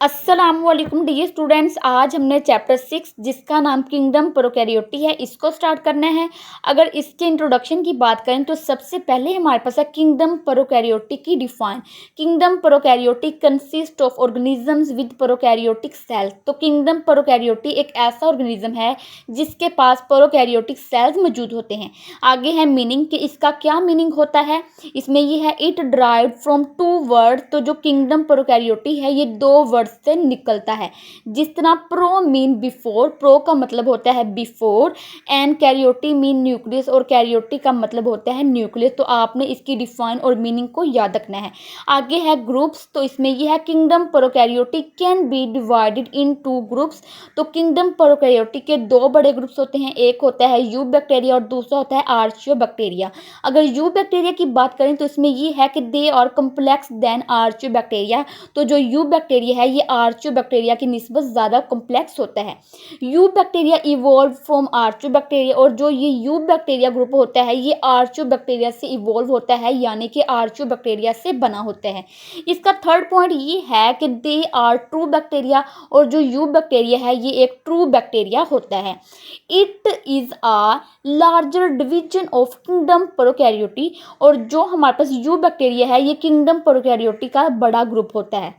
अस्सलामुअलैकुम dear students. आज हमने चैप्टर 6 जिसका नाम किंगडम प्रोकैरियोटी है इसको स्टार्ट करना है। अगर इसके इंट्रोडक्शन की बात करें तो सबसे पहले हमारे पास है किंगडम प्रोकैरियोटी की define. Kingdom prokaryotae consist of organisms with prokaryotic cells. तो किंगडम प्रोकैरियोटी एक ऐसा ऑर्गेनिज्म है जिसके पास प्रोकैरियोटिक सेल्स मौजूद होते हैं। आगे है मीनिंग कि इसका क्या मीनिंग होता है। इसमें ये है it derived from two word. तो जो किंगडम प्रोकैरियोटी है ये दो वर्ड से निकलता है। जिस तरह प्रो मीन बिफोर, प्रो का मतलब होता है बिफोर, एंड कैरियोटी मीन न्यूक्लियस और कैरियोटी का मतलब होता है न्यूक्लियस। तो आपने इसकी डिफाइन और मीनिंग को याद रखना है। आगे है ग्रुप्स। तो इसमें यह है kingdom prokaryotae can be divided into groups. तो किंगडम प्रोकैरियोटी के दो बड़े ग्रुप्स होते हैं, एक होता है यू बैक्टीरिया और दूसरा होता है आर्चियो बैक्टीरिया। अगर यू बैक्टीरिया की बात करें तो इसमें यह है कि they are complex than archaebacteria. तो जो यू बैक्टीरिया है ये आर्चियो बैक्टीरिया की निस्बत ज़्यादा कॉम्प्लेक्स होता है। Eubacteria evolve from archaebacteria और जो ये यू बैक्टीरिया ग्रुप होता है ये आर्चियो बैक्टीरिया से इवॉल्व होता है, यानी कि आर्चियो बैक्टीरिया से बना होता है। इसका थर्ड पॉइंट ये है कि दे आर ट्रू बैक्टीरिया और जो यू बैक्टीरिया है ये एक ट्रू बैक्टीरिया होता है। It is a larger division of kingdom prokaryotae और जो हमारे पास यू बैक्टीरिया है ये किंगडम प्रोकैरियोटी का बड़ा ग्रुप होता है।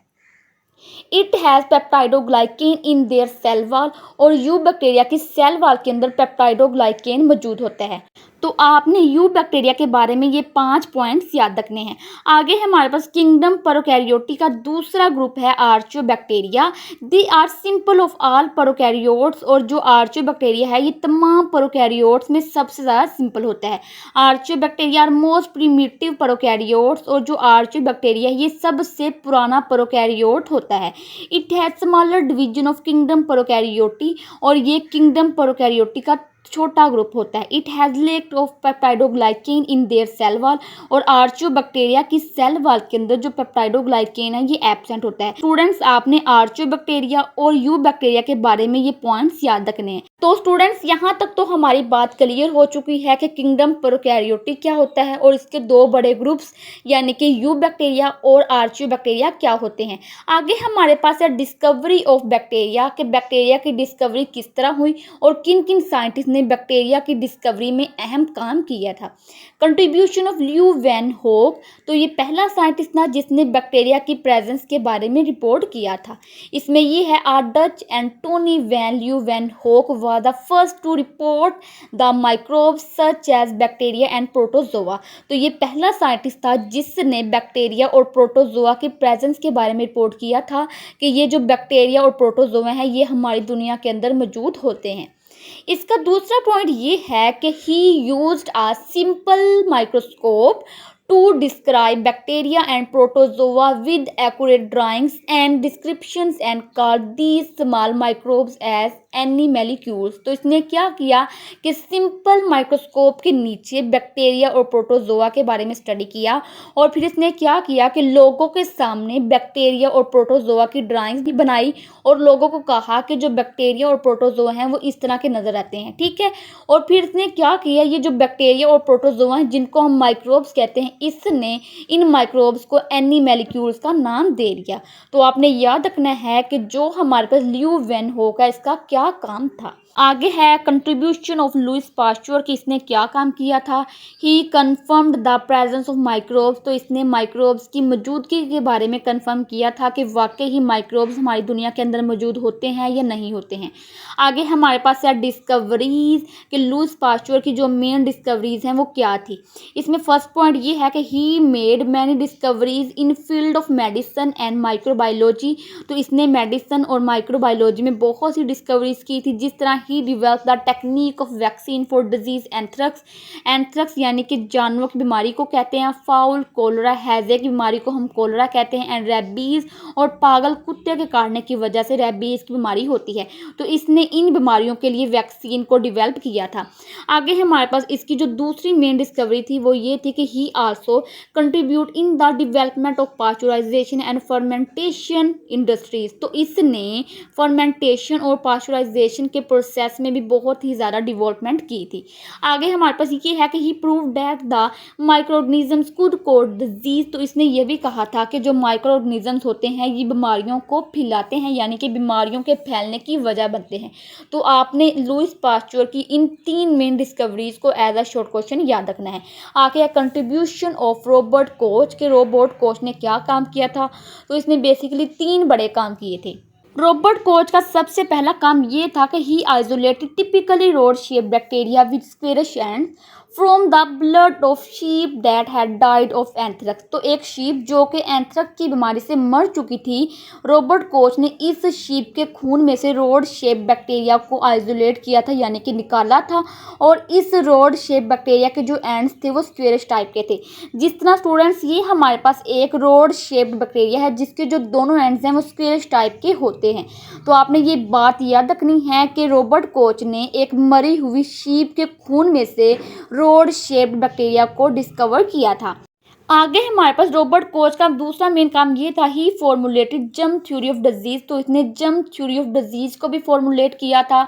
It has peptidoglycan in their cell wall और यू बैक्टीरिया की सेल वॉल के अंदर पेप्टाइडोग्लाइकेन मौजूद होता है। तो आपने यू बैक्टीरिया के बारे में ये 5 पॉइंट्स याद रखने हैं। आगे हमारे पास किंगडम प्रोकैरियोटी का दूसरा ग्रुप है archaebacteria. They are simple of all prokaryotes और जो आर्चियो बैक्टीरिया है ये तमाम प्रोकैरियोट्स में सबसे ज़्यादा सिंपल होता है। Archaebacteria are most primitive prokaryotes और जो आर्चियो बैक्टीरिया ये सबसे पुराना प्रोकैरियोट होता है। It has smaller division of kingdom prokaryotae और ये किंगडम प्रोकैरियोटी का छोटा ग्रुप होता है। It has lack of peptidoglycan in their cell wall और आर्चियो बैक्टीरिया की सेल वॉल के अंदर जो पेप्टाइडोग्लाइकेन है ये एब्सेंट होता है। स्टूडेंट्स आपने आर्चियो बैक्टीरिया और यू बैक्टीरिया के बारे में ये पॉइंट्स याद रखने हैं। तो स्टूडेंट्स यहाँ तक तो हमारी बात क्लियर हो चुकी है कि किंगडम प्रोकैरियोटी क्या होता है और इसके दो बड़े ग्रुप्स यानी कि यू बैक्टीरिया और आर्चियो बैक्टीरिया क्या होते हैं। आगे हमारे पास है डिस्कवरी ऑफ बैक्टीरिया कि बैक्टीरिया की डिस्कवरी किस तरह हुई और किन किन साइंटिस्ट ने बैक्टीरिया की डिस्कवरी में अहम काम किया था। कंट्रीब्यूशन ऑफ ल्यू वैन होक। तो ये पहला साइंटिस्ट था जिसने बैक्टीरिया की प्रेजेंस के बारे में रिपोर्ट किया था। इसमें ये है a Dutch Antonie van Leeuwenhoek was the first to report the microbes such as bacteria and protozoa. तो ये पहला साइंटिस्ट था जिसने बैक्टीरिया और प्रोटोजोआ की प्रेजेंस के बारे में रिपोर्ट किया था कि ये जो बैक्टीरिया और प्रोटोजोआ हैं ये हमारी दुनिया के अंदर मौजूद होते हैं। इसका दूसरा पॉइंट ये है कि ही used a simple microscope to describe bacteria and protozoa with accurate drawings and descriptions and called these small microbes as एनिमेलिक्यूल्स। तो इसने क्या किया कि सिंपल माइक्रोस्कोप के नीचे बैक्टीरिया और प्रोटोजोआ के बारे में स्टडी किया और फिर इसने क्या किया कि लोगों के सामने बैक्टीरिया और प्रोटोजोआ की ड्राइंग्स भी बनाई और लोगों को कहा कि जो बैक्टीरिया और प्रोटोजोआ हैं वो इस तरह के नज़र आते हैं, ठीक है। और फिर इसने क्या किया, ये जो बैक्टीरिया और प्रोटोजोआ हैं जिनको हम माइक्रोब्स कहते हैं इसने इन माइक्रोब्स को एनिमेलिक्यूल्स का नाम दे दिया। तो आपने याद रखना है कि जो हमारे पास ल्यू वैन होक है इसका क्या काम था। आगे है कंट्रीब्यूशन ऑफ लुइस पास्चर कि इसने क्या काम किया था। He confirmed the presence of microbes. तो इसने माइक्रोब्स की मौजूदगी के बारे में कंफर्म किया था कि वाकई ही माइक्रोब्स हमारी दुनिया के अंदर मौजूद होते हैं या नहीं होते हैं। आगे हमारे पास है डिस्कवरीज कि लुइस पास्चर की जो मेन डिस्कवरीज हैं वो क्या थी। इसमें फर्स्ट पॉइंट ये है कि he made many discoveries in field of medicine and microbiology. तो इसने मेडिसिन और माइक्रोबायोलॉजी में बहुत सी डिस्कवरीज की थी। जिस तरह he develop the technique of vaccine for disease anthrax. Anthrax यानी कि जानवरों की बीमारी को कहते हैं, फाउल कोलरा हैजे की बीमारी को हम कोलरा कहते हैं, एंड रेबीज और पागल कुत्ते के काटने की वजह से रेबीज की बीमारी होती है। तो इसने इन बीमारियों के लिए वैक्सीन को डिवेल्प किया था। आगे हमारे पास इसकी जो दूसरी मेन डिस्कवरी थी वो ये थी कि he also contribute in the development of pasteurisation and fermentation industries. तो इसने फर्मेंटेशन और पास्चराइजेशन के प्रोसेस में भी बहुत ही ज़्यादा डेवलपमेंट की थी। आगे हमारे पास ये है कि he prove that the micro organisms could cause disease, तो इसने ये भी कहा था कि जो माइक्रो ऑर्गेनिजम्स होते हैं ये बीमारियों को फैलाते हैं, यानी कि बीमारियों के फैलने की वजह बनते हैं। तो आपने लुईस पास्चर की इन 3 मेन डिस्कवरीज को एज अ शॉर्ट क्वेश्चन याद रखना है। आगे कंट्रीब्यूशन ऑफ रॉबर्ट कोच, के रॉबर्ट कोच ने क्या काम किया था, तो इसने बेसिकली 3 बड़े काम किए थे। रॉबर्ट कोच का सबसे पहला काम ये था कि he isolated typically rod shape bacteria with squarish end from the blood of sheep that had died of anthrax. तो एक शीप जो कि एंथ्रैक्स की बीमारी से मर चुकी थी, रॉबर्ट कोच ने इस शीप के खून में से रोड शेप बैक्टीरिया को आइसोलेट किया था, यानी कि निकाला था। और इस रोड शेप बैक्टीरिया के जो एंड्स थे वो स्क्वेरिश टाइप के थे। जिस तरह स्टूडेंट्स ये हमारे पास एक रोड शेप्ड बैक्टीरिया है जिसके जो दोनों एंड्स हैं वो स्क्वेरिश टाइप के होते हैं। तो आपने ये बात याद रखनी है कि रॉबर्ट कोच ने एक मरी हुई शीप के खून में से रोड शेप्ड बैक्टीरिया को डिस्कवर किया था। आगे हमारे पास रॉबर्ट कोच का दूसरा मेन काम ये था, ही formulated germ theory of disease. तो इसने जर्म थ्योरी ऑफ डिजीज को भी फॉर्मुलेट किया था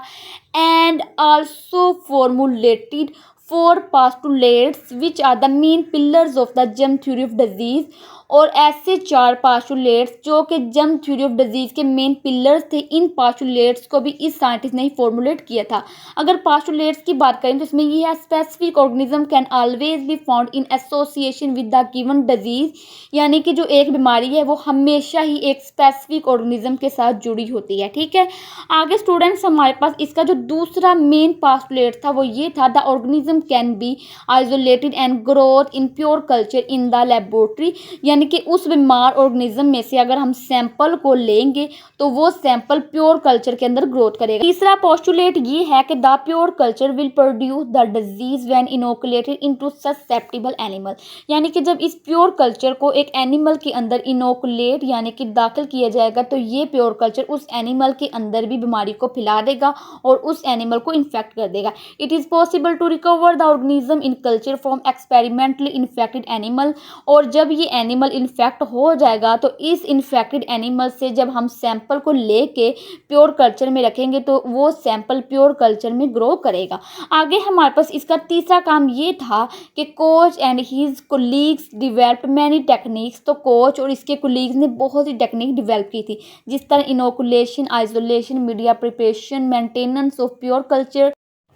and also formulated 4 postulates which are the main pillars of the germ theory of disease। और ऐसे 4 postulates जो कि जर्म थ्योरी ऑफ डिजीज के मेन पिलर्स थे, इन postulates को भी इस साइंटिस्ट ने ही फॉर्मुलेट किया था। अगर postulates की बात करें तो इसमें ये है, specific organism can always be found in association with the given disease, यानी कि जो एक बीमारी है वो हमेशा ही एक स्पेसिफिक ऑर्गेनिज्म के साथ जुड़ी होती है। ठीक है, आगे स्टूडेंट्स हमारे पास इसका जो दूसरा मेन postulate था वो ये था, the organism can be isolated and growth in pure culture in the laboratory, यानी कि उस बीमार ऑर्गेनिज्म में से अगर हम सैंपल को लेंगे तो वो सैंपल प्योर कल्चर के अंदर ग्रोथ करेगा। तीसरा पोस्टुलेट ये है कि the pure culture will produce the disease when inoculated into susceptible animal, यानी कि जब इस प्योर कल्चर को एक एनिमल के अंदर इनोकुलेट यानी कि दाखिल किया जाएगा तो ये प्योर कल्चर उस एनिमल के अंदर भी बीमारी को फैला देगा और उस एनिमल को इन्फेक्ट कर देगा। It is possible to recover the organism in culture from experimentally infected animal, और जब ये एनिमल इन्फेक्ट हो जाएगा तो इस इन्फेक्टेड एनिमल से जब हम सैंपल को लेके प्योर कल्चर में रखेंगे तो वो सैंपल प्योर कल्चर में ग्रो करेगा। आगे हमारे पास इसका तीसरा काम ये था कि Koch and his colleagues develop many techniques. तो कोच और इसके कोलीग्स ने बहुत सी टेक्निक डिवेल्प की थी, जिस तरह inoculation, isolation, media preparation, maintenance of pure culture,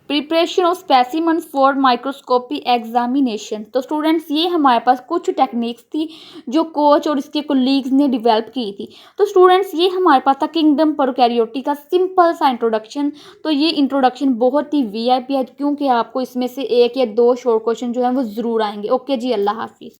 preparation of specimen for microscopy examination. तो स्टूडेंट्स ये हमारे पास कुछ टेक्निक्स थी जो कोच और इसके कोलीग्स ने डेवलप की थी। तो स्टूडेंट्स ये हमारे पास था किंगडम प्रोकैरियोटी का सिंपल सा इंट्रोडक्शन। तो ये इंट्रोडक्शन बहुत ही वीआईपी है क्योंकि आपको इसमें से 1 या 2 शॉर्ट क्वेश्चन जो है वो ज़रूर आएंगे। ओके जी, अल्लाह हाफिज़।